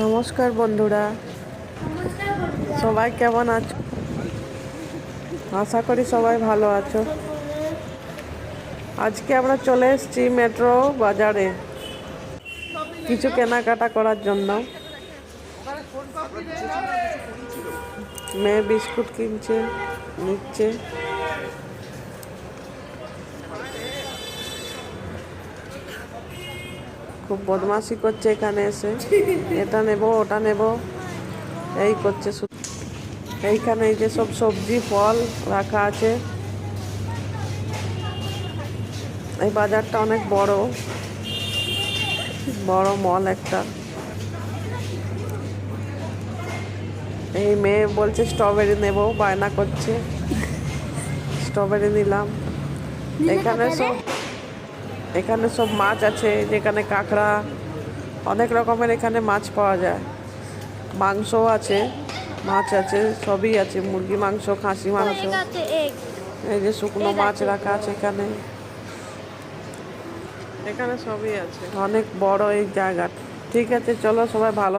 নমস্কার বন্ধুরা, সবাই কেমন আছো? আশা করি সবাই ভালো আছো। আজকে আমরা চলে এসেছি মেট্রো বাজারে কিছু কেনাকাটা করার জন্য। মেয়ে বিস্কুট কিনছে, নিচ্ছে। খুব বদমাশি করছে এখানে এসে, এটা নেব ওটা নেব এই করছে। এইখানে এই যে সব সবজি ফল রাখা আছে। এই বাজারটা অনেক বড় মল একটা। এই মেয়ে বলছে স্ট্রবেরি নেব, বায়না করছে। স্ট্রবেরি নিলাম। এখানে সব মাছ আছে, যেখানে কাঁকড়া, অনেক রকমের এখানে মাছ পাওয়া যায়। মাংসও আছে, মাছ আছে, সবই আছে, মুরগি মাংস, খাসি মাংস। এই যে শুকনো মাছ রাখা আছে এখানে। এখানে সবই আছে, অনেক বড় এই জায়গা। ঠিক আছে, চলো সবাই ভালো